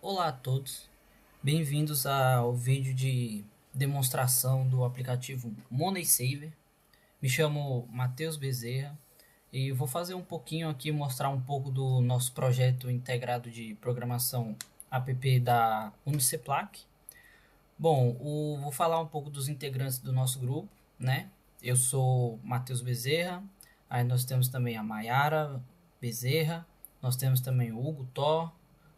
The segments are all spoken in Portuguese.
Olá a todos, bem-vindos ao vídeo de demonstração do aplicativo Money Saver. Me chamo Matheus Bezerra e vou fazer um pouquinho aqui, mostrar um pouco do nosso projeto integrado de programação app da Uniceplac. Bom, vou falar um pouco dos integrantes do nosso grupo, né? Eu sou Matheus Bezerra, aí nós temos também a Mayara Bezerra, nós temos também o Hugo Thor,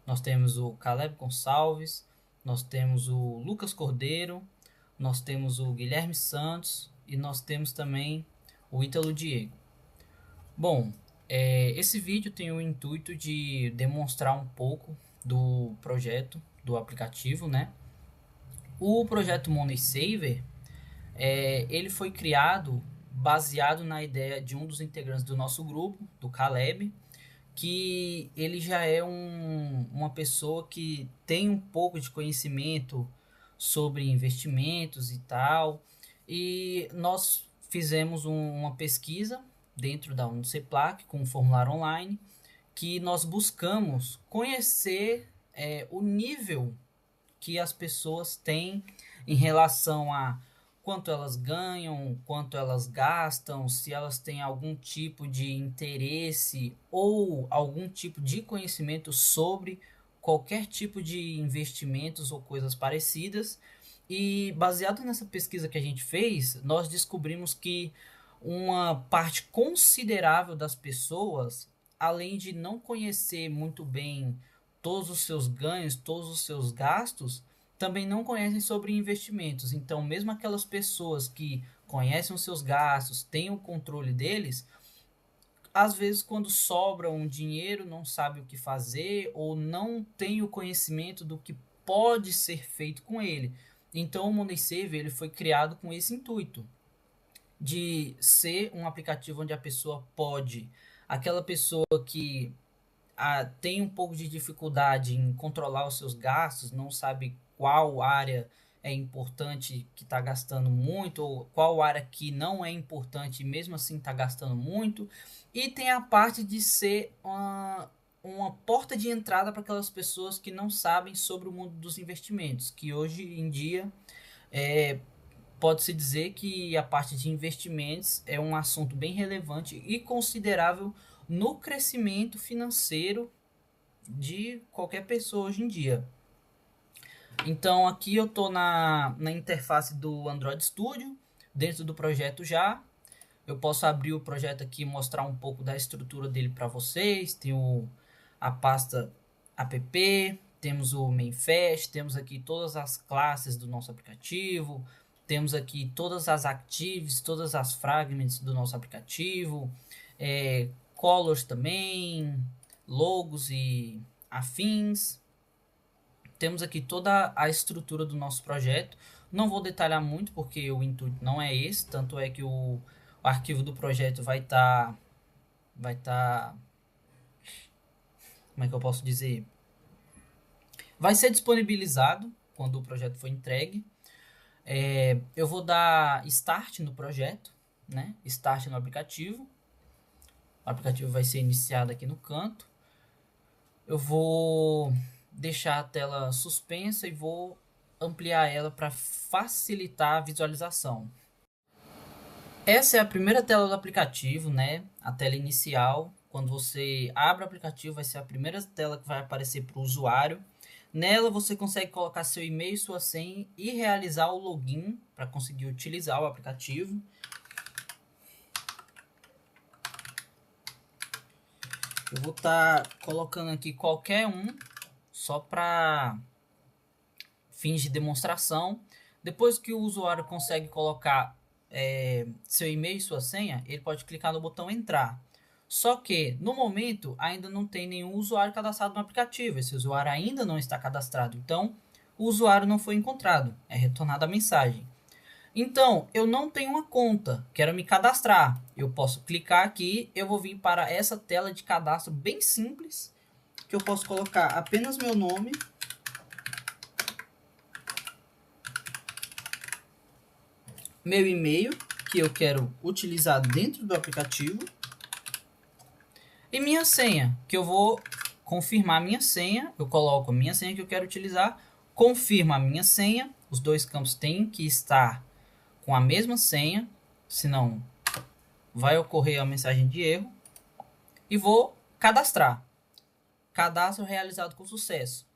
nós temos o Caleb Gonçalves, nós temos o Lucas Cordeiro, nós temos o Guilherme Santos e nós temos também o Ítalo Diego. Bom, esse vídeo tem o intuito de demonstrar um pouco do projeto, do aplicativo, né? O projeto Money Saver, ele foi criado baseado na ideia de um dos integrantes do nosso grupo, do Caleb, que ele já é uma pessoa que tem um pouco de conhecimento sobre investimentos e tal, e nós fizemos uma pesquisa dentro da Uniceplac com um formulário online, que nós buscamos conhecer o nível que as pessoas têm em relação a quanto elas ganham, quanto elas gastam, se elas têm algum tipo de interesse ou algum tipo de conhecimento sobre qualquer tipo de investimentos ou coisas parecidas. E baseado nessa pesquisa que a gente fez, nós descobrimos que uma parte considerável das pessoas, além de não conhecer muito bem todos os seus ganhos, todos os seus gastos, também não conhecem sobre investimentos. Então, mesmo aquelas pessoas que conhecem os seus gastos, têm o controle deles, às vezes quando sobra um dinheiro, não sabe o que fazer ou não tem o conhecimento do que pode ser feito com ele. Então, o Money Save ele foi criado com esse intuito de ser um aplicativo onde a pessoa pode, aquela pessoa que tem um pouco de dificuldade em controlar os seus gastos, não sabe qual área é importante que está gastando muito, ou qual área que não é importante e mesmo assim está gastando muito. E tem a parte de ser uma porta de entrada para aquelas pessoas que não sabem sobre o mundo dos investimentos, que hoje em dia é, pode-se dizer que a parte de investimentos é um assunto bem relevante e considerável no crescimento financeiro de qualquer pessoa hoje em dia. Então aqui eu estou na interface do Android Studio, dentro do projeto já. Eu posso abrir o projeto aqui e mostrar um pouco da estrutura dele para vocês. Tem a pasta app, temos o Mainfest, temos aqui todas as classes do nosso aplicativo, temos aqui todas as actives, todas as fragments do nosso aplicativo, colors também, logos e afins. Temos aqui toda a estrutura do nosso projeto. Não vou detalhar muito porque o intuito não é esse, tanto é que o arquivo do projeto vai tá, como é que eu posso dizer? Vai ser disponibilizado quando o projeto for entregue. Eu vou dar start no projeto, né? Start no aplicativo. O aplicativo vai ser iniciado aqui no canto. Eu vou deixar a tela suspensa e vou ampliar ela para facilitar a visualização. Essa é a primeira tela do aplicativo, né? A tela inicial. Quando você abre o aplicativo, vai ser a primeira tela que vai aparecer para o usuário. Nela você consegue colocar seu e-mail, sua senha e realizar o login para conseguir utilizar o aplicativo. Eu vou estar colocando aqui qualquer um, só para fins de demonstração. Depois que o usuário consegue colocar seu e-mail e sua senha, ele pode clicar no botão entrar. Só que, no momento, ainda não tem nenhum usuário cadastrado no aplicativo. Esse usuário ainda não está cadastrado. Então, o usuário não foi encontrado. É retornada a mensagem. Então, eu não tenho uma conta. Quero me cadastrar. Eu posso clicar aqui. Eu vou vir para essa tela de cadastro bem simples. Que eu posso colocar apenas meu nome. Meu e-mail, que eu quero utilizar dentro do aplicativo. E minha senha, que eu vou confirmar minha senha, eu coloco a minha senha que eu quero utilizar, confirmo a minha senha, os dois campos têm que estar com a mesma senha, senão vai ocorrer a mensagem de erro, e vou cadastrar. Cadastro realizado com sucesso.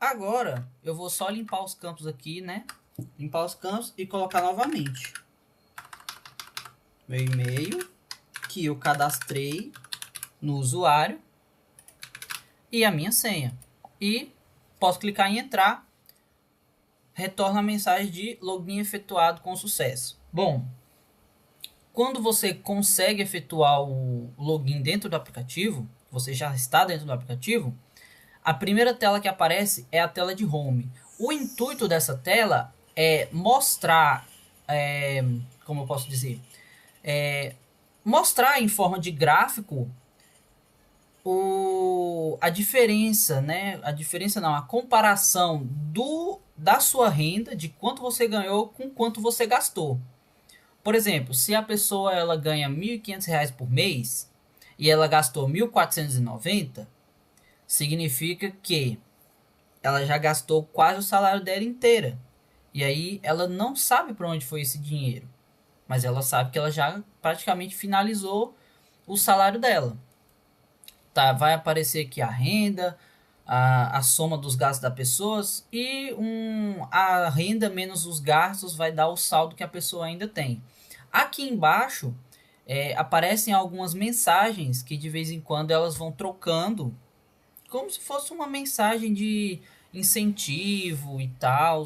Agora, eu vou só limpar os campos aqui, né? Limpar os campos e colocar novamente meu e-mail, que eu cadastrei no usuário, e a minha senha. E posso clicar em entrar, retorna a mensagem de login efetuado com sucesso. Bom, quando você consegue efetuar o login dentro do aplicativo, você já está dentro do aplicativo, a primeira tela que aparece é a tela de home. O intuito dessa tela é mostrar, como eu posso dizer, mostrar em forma de gráfico a diferença, né? A diferença não, a comparação da sua renda, de quanto você ganhou com quanto você gastou. Por exemplo, se a pessoa ela ganha R$ 1.500 por mês e ela gastou 1.490, significa que ela já gastou quase o salário dela inteira. E aí ela não sabe para onde foi esse dinheiro, mas ela sabe que ela já praticamente finalizou o salário dela. Tá, vai aparecer aqui a renda, a soma dos gastos das pessoas e a renda menos os gastos vai dar o saldo que a pessoa ainda tem. Aqui embaixo aparecem algumas mensagens que de vez em quando elas vão trocando, como se fosse uma mensagem de incentivo e tal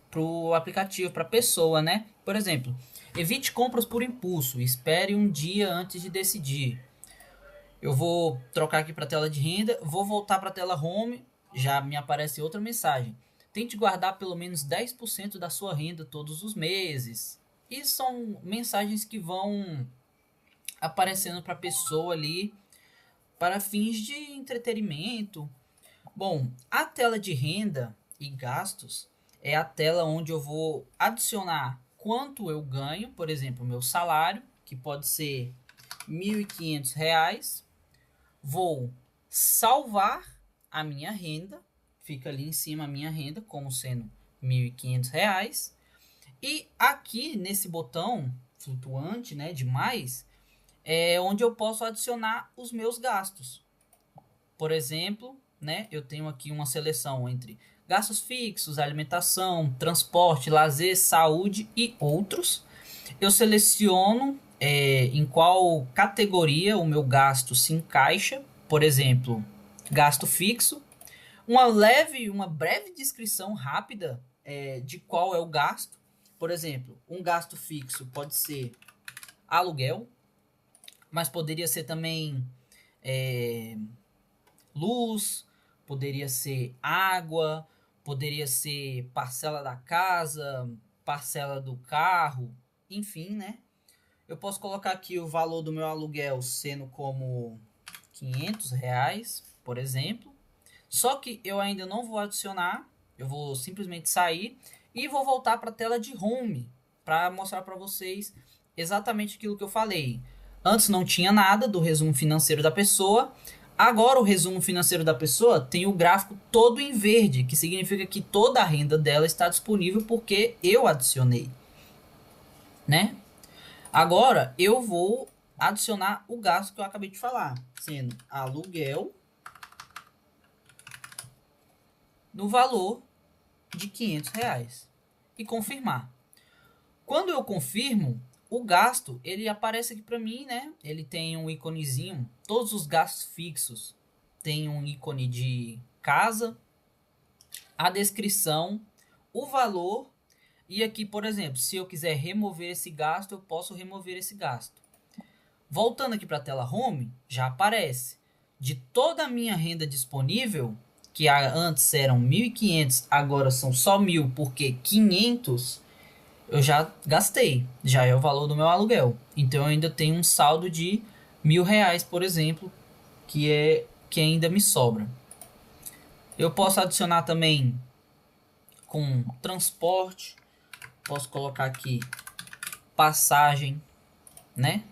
para o aplicativo, para a pessoa, né? Por exemplo, evite compras por impulso, espere um dia antes de decidir. Eu vou trocar aqui para a tela de renda, vou voltar para a tela home, já me aparece outra mensagem. Tente guardar pelo menos 10% da sua renda todos os meses. E são mensagens que vão aparecendo para a pessoa ali para fins de entretenimento. Bom, a tela de renda e gastos é a tela onde eu vou adicionar quanto eu ganho, por exemplo, meu salário, que pode ser R$ 1.500. Vou salvar a minha renda, fica ali em cima a minha renda como sendo R$ 1.500. E aqui nesse botão flutuante, né, de mais, é onde eu posso adicionar os meus gastos. Por exemplo, né, eu tenho aqui uma seleção entre gastos fixos, alimentação, transporte, lazer, saúde e outros. Eu seleciono em qual categoria o meu gasto se encaixa. Por exemplo, gasto fixo. Uma breve descrição rápida de qual é o gasto. Por exemplo, um gasto fixo pode ser aluguel, mas poderia ser também luz, poderia ser água, poderia ser parcela da casa, parcela do carro, enfim, né? Eu posso colocar aqui o valor do meu aluguel sendo como R$ 500, por exemplo. Só que eu ainda não vou adicionar, eu vou simplesmente sair e vou voltar para a tela de home para mostrar para vocês exatamente aquilo que eu falei. Antes não tinha nada do resumo financeiro da pessoa. Agora o resumo financeiro da pessoa tem o gráfico todo em verde, que significa que toda a renda dela está disponível porque eu adicionei, né? Agora eu vou adicionar o gasto que eu acabei de falar, sendo aluguel no valor de R$ 500 e confirmar. Quando eu confirmo, o gasto ele aparece aqui para mim, né? Ele tem um íconezinho. Todos os gastos fixos tem um ícone de casa, a descrição, o valor. E aqui, por exemplo, se eu quiser remover esse gasto, eu posso remover esse gasto. Voltando aqui para a tela home, já aparece de toda a minha renda disponível, que antes eram 1.500, agora são só 1.000, porque 500 eu já gastei, já é o valor do meu aluguel. Então eu ainda tenho um saldo de R$ 1.000, por exemplo, que ainda me sobra. Eu posso adicionar também com transporte, posso colocar aqui passagem, né?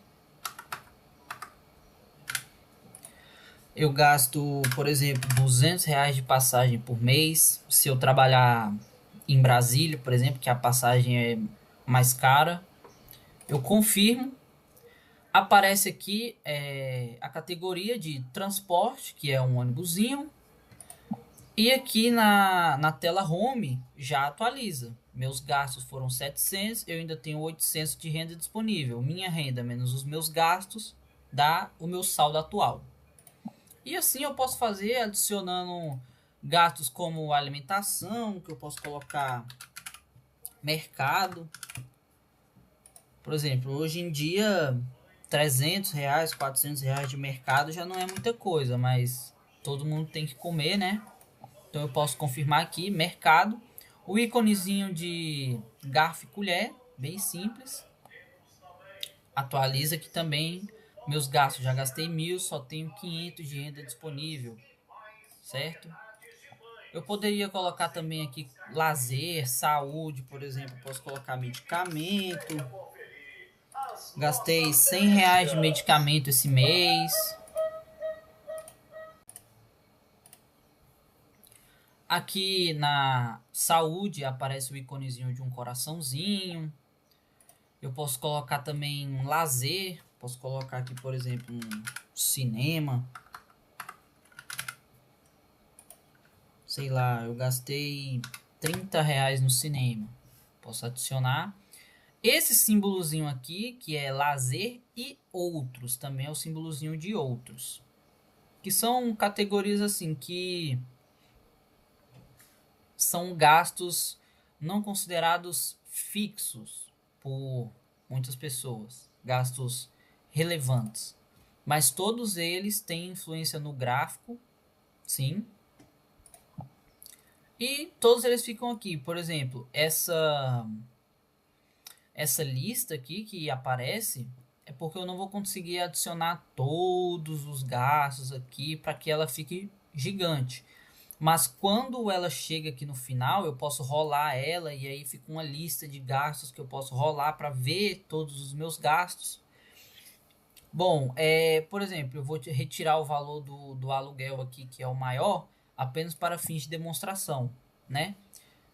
Eu gasto, por exemplo, R$ 200 de passagem por mês. Se eu trabalhar em Brasília, por exemplo, que a passagem é mais cara, eu confirmo. Aparece aqui a categoria de transporte, que é um ônibusinho. E aqui na tela home já atualiza. Meus gastos foram 700, eu ainda tenho 800 de renda disponível. Minha renda menos os meus gastos dá o meu saldo atual. E assim eu posso fazer adicionando gastos como alimentação, que eu posso colocar mercado. Por exemplo, hoje em dia R$ 300, R$ 400 de mercado já não é muita coisa, mas todo mundo tem que comer, né? Então eu posso confirmar aqui, mercado, o íconezinho de garfo e colher, bem simples. Atualiza aqui também meus gastos, já gastei 1.000, só tenho 500 de renda disponível, certo? Eu poderia colocar também aqui lazer, saúde, por exemplo, posso colocar medicamento. Gastei R$ 100 de medicamento esse mês. Aqui na saúde aparece o iconezinho de um coraçãozinho. Eu posso colocar também um lazer. Posso colocar aqui, por exemplo, um cinema. Sei lá, eu gastei R$ 30 no cinema. Posso adicionar. Esse símbolozinho aqui, que é lazer e outros, também é o símbolozinho de outros. Que são categorias assim que são gastos não considerados fixos por muitas pessoas, gastos relevantes. Mas todos eles têm influência no gráfico, sim. E todos eles ficam aqui. Por exemplo, essa lista aqui que aparece é porque eu não vou conseguir adicionar todos os gastos aqui para que ela fique gigante. Mas quando ela chega aqui no final, eu posso rolar ela e aí fica uma lista de gastos que eu posso rolar para ver todos os meus gastos. Bom, por exemplo, eu vou retirar o valor do aluguel aqui, que é o maior, apenas para fins de demonstração, né?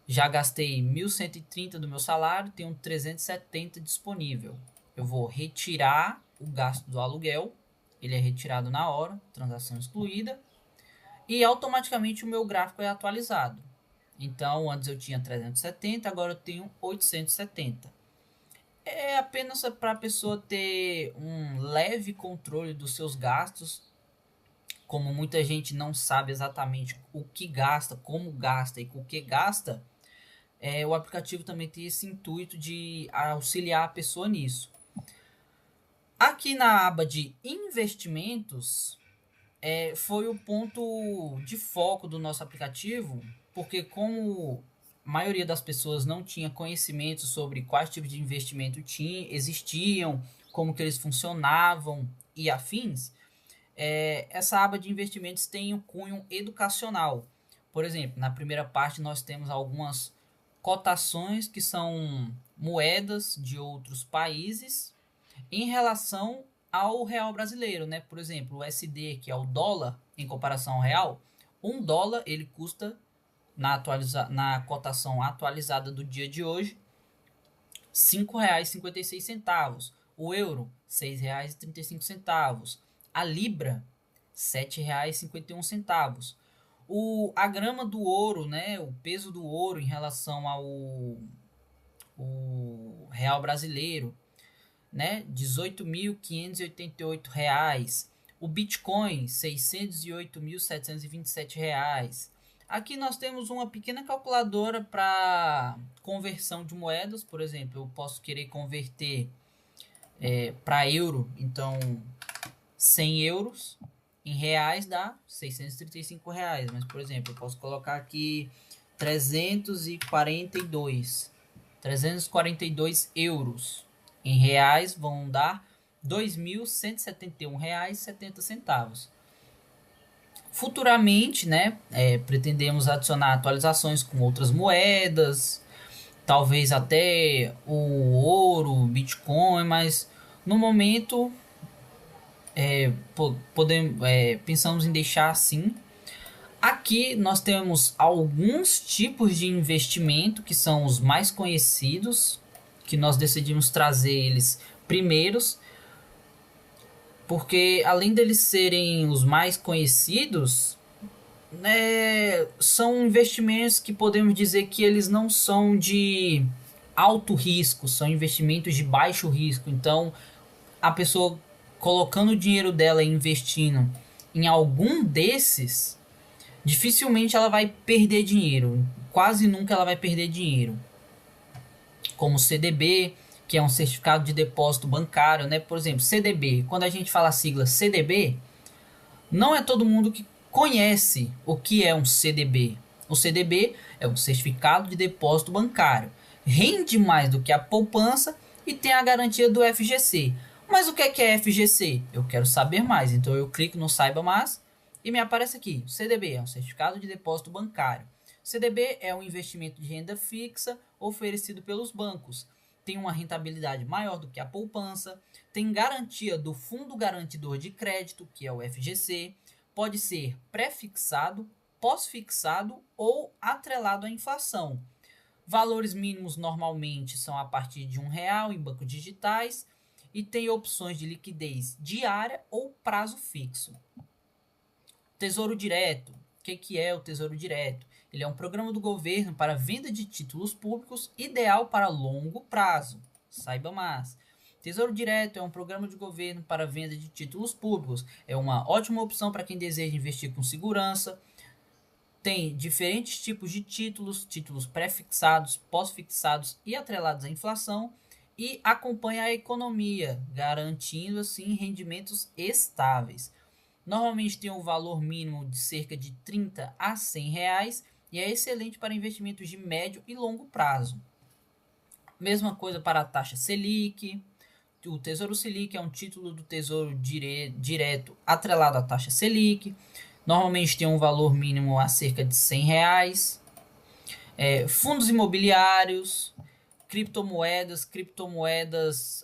Já gastei 1.130 do meu salário, tenho 370 disponível. Eu vou retirar o gasto do aluguel, ele é retirado na hora, transação excluída, e automaticamente o meu gráfico é atualizado. Então, antes eu tinha 370, agora eu tenho 870. É apenas para a pessoa ter um leve controle dos seus gastos. Como muita gente não sabe exatamente o que gasta, como gasta e com o que gasta, o aplicativo também tem esse intuito de auxiliar a pessoa nisso. Aqui na aba de investimentos, foi o ponto de foco do nosso aplicativo, porque como a maioria das pessoas não tinha conhecimento sobre quais tipos de investimento existiam, como que eles funcionavam e afins, essa aba de investimentos tem um cunho educacional. Por exemplo, na primeira parte nós temos algumas cotações que são moedas de outros países em relação ao real brasileiro, né? Por exemplo, o SD, que é o dólar em comparação ao real, $1 ele custa na cotação atualizada do dia de hoje R$ 5,56. O euro, R$ 6,35. A libra, R$ 7,51. A grama do ouro, né, o peso do ouro em relação ao real brasileiro, né, R$ 18.588. O Bitcoin, R$ 608.727. Aqui nós temos uma pequena calculadora para conversão de moedas. Por exemplo, eu posso querer converter para euro, então 100 euros em reais dá R$ 635. Mas, por exemplo, eu posso colocar aqui 342 euros. Em reais vão dar R$ 2.171,70. Futuramente, né, pretendemos adicionar atualizações com outras moedas, talvez até o ouro, Bitcoin, mas no momento Pensamos em deixar assim. Aqui nós temos alguns tipos de investimento que são os mais conhecidos, que nós decidimos trazer eles primeiros, porque além deles serem os mais conhecidos, são investimentos que podemos dizer que eles não são de alto risco, são investimentos de baixo risco. Então, a pessoa colocando o dinheiro dela e investindo em algum desses, dificilmente ela vai perder dinheiro. Quase nunca ela vai perder dinheiro. Como CDB, que é um certificado de depósito bancário, né? Por exemplo, CDB. Quando a gente fala a sigla CDB, não é todo mundo que conhece o que é um CDB. O CDB é um certificado de depósito bancário. Rende mais do que a poupança e tem a garantia do FGC. Mas o que é FGC? Eu quero saber mais, então eu clico no Saiba Mais e me aparece aqui. CDB é um certificado de depósito bancário. CDB é um investimento de renda fixa oferecido pelos bancos. Tem uma rentabilidade maior do que a poupança, tem garantia do Fundo Garantidor de Crédito, que é o FGC, pode ser pré-fixado, pós-fixado ou atrelado à inflação. Valores mínimos normalmente são a partir de R$ 1 em bancos digitais e tem opções de liquidez diária ou prazo fixo. Tesouro Direto. O que é o Tesouro Direto? Ele é um programa do governo para venda de títulos públicos ideal para longo prazo. Saiba mais. Tesouro Direto é um programa de governo para venda de títulos públicos. É uma ótima opção para quem deseja investir com segurança. Tem diferentes tipos de títulos, títulos pré-fixados, pós-fixados e atrelados à inflação, e acompanha a economia, garantindo assim rendimentos estáveis. Normalmente tem um valor mínimo de cerca de 30 a 100 reais e é excelente para investimentos de médio e longo prazo. Mesma coisa para a taxa Selic. O Tesouro Selic é um título do Tesouro Direto atrelado à taxa Selic. Normalmente tem um valor mínimo a cerca de 100 reais. Fundos imobiliários, criptomoedas,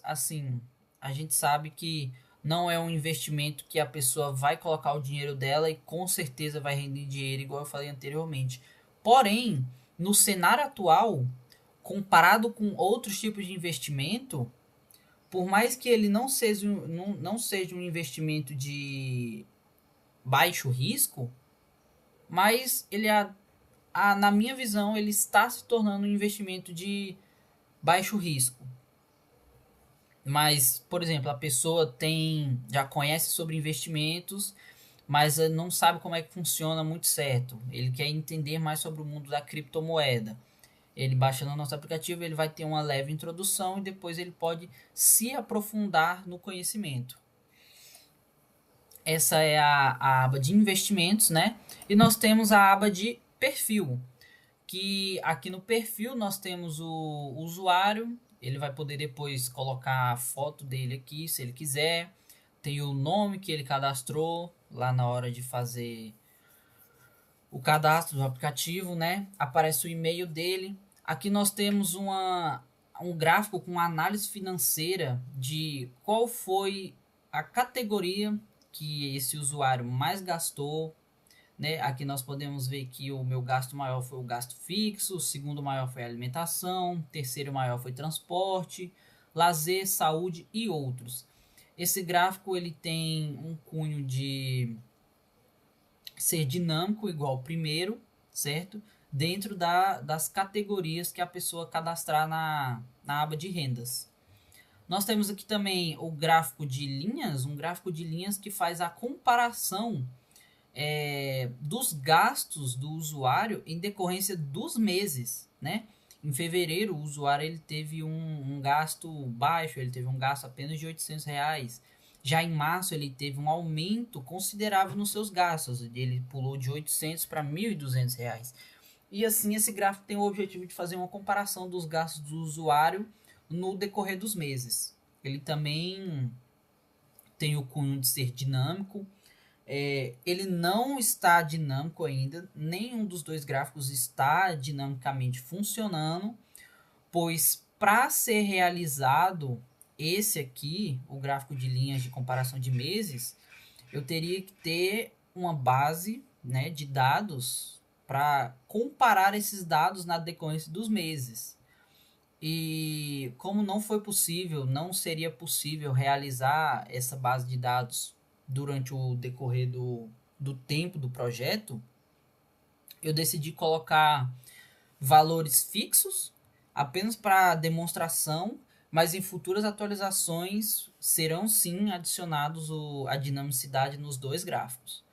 assim, a gente sabe que não é um investimento que a pessoa vai colocar o dinheiro dela e com certeza vai render dinheiro, igual eu falei anteriormente. Porém, no cenário atual, comparado com outros tipos de investimento, por mais que ele não seja um investimento de baixo risco, mas na minha visão, ele está se tornando um investimento de baixo risco. Mas, por exemplo, a pessoa já conhece sobre investimentos, mas não sabe como é que funciona muito certo. Ele quer entender mais sobre o mundo da criptomoeda. Ele baixa no nosso aplicativo, ele vai ter uma leve introdução e depois ele pode se aprofundar no conhecimento. Essa é a aba de investimentos, né? E nós temos a aba de perfil, que aqui no perfil nós temos o usuário. Ele vai poder depois colocar a foto dele aqui, se ele quiser. Tem o nome que ele cadastrou lá na hora de fazer o cadastro do aplicativo, né? Aparece o e-mail dele. Aqui nós temos um gráfico com análise financeira de qual foi a categoria que esse usuário mais gastou, né? Aqui nós podemos ver que o meu gasto maior foi o gasto fixo, o segundo maior foi a alimentação, o terceiro maior foi transporte, lazer, saúde e outros. Esse gráfico ele tem um cunho de ser dinâmico igual ao primeiro, certo? Dentro das categorias que a pessoa cadastrar na aba de rendas. Nós temos aqui também o gráfico de linhas, um gráfico de linhas que faz a comparação dos gastos do usuário em decorrência dos meses, né? Em fevereiro, o usuário ele teve um gasto baixo, ele teve um gasto apenas de R$ 800. Já em março, ele teve um aumento considerável nos seus gastos. Ele pulou de 800 para R$ 1.200. E assim, esse gráfico tem o objetivo de fazer uma comparação dos gastos do usuário no decorrer dos meses. Ele também tem o cunho de ser dinâmico. Ele não está dinâmico ainda, nenhum dos dois gráficos está dinamicamente funcionando, pois para ser realizado esse aqui, o gráfico de linhas de comparação de meses, eu teria que ter uma base, né, de dados para comparar esses dados na decorrência dos meses. E como não foi possível, não seria possível realizar essa base de dados durante o decorrer do tempo do projeto, eu decidi colocar valores fixos apenas para demonstração, mas em futuras atualizações serão sim adicionados a dinamicidade nos dois gráficos.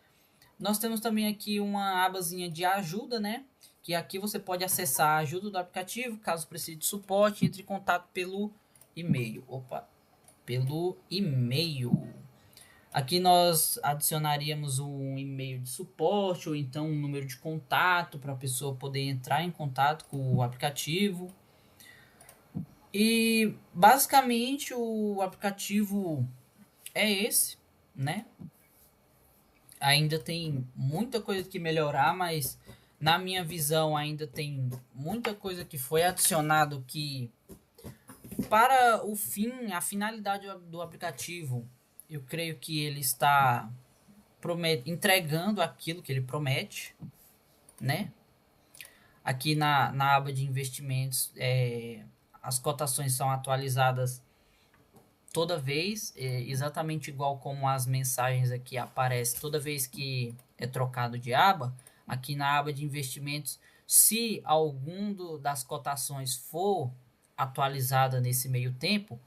Nós temos também aqui uma abazinha de ajuda, né? Que aqui você pode acessar a ajuda do aplicativo, caso precise de suporte, entre em contato pelo e-mail. Pelo e-mail. Aqui nós adicionaríamos um e-mail de suporte ou então um número de contato para a pessoa poder entrar em contato com o aplicativo. E basicamente o aplicativo é esse, né? Ainda tem muita coisa que melhorar, mas na minha visão ainda tem muita coisa que foi adicionado que para o fim, a finalidade do aplicativo, eu creio que ele está entregando aquilo que ele promete, né? Aqui na aba de investimentos, as cotações são atualizadas toda vez, exatamente igual como as mensagens aqui aparecem toda vez que é trocado de aba. Aqui na aba de investimentos, se algum das cotações for atualizada nesse meio tempo,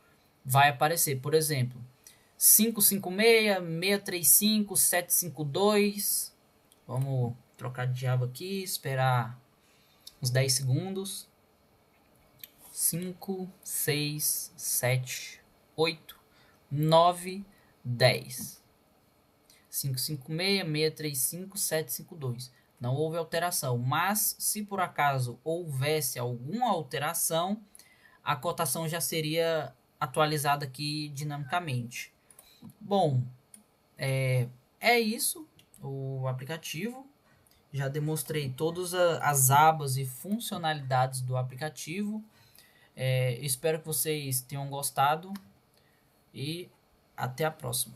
vai aparecer, por exemplo, 556, 635, 752. Vamos trocar de aba aqui, esperar uns 10 segundos. 5, 6, 7, 8, 9, 10. 556, 635, 752. Não houve alteração, mas se por acaso houvesse alguma alteração, a cotação já seria atualizada aqui dinamicamente. Bom, é isso, o aplicativo. Já demonstrei todas as abas e funcionalidades do aplicativo. Espero que vocês tenham gostado e até a próxima.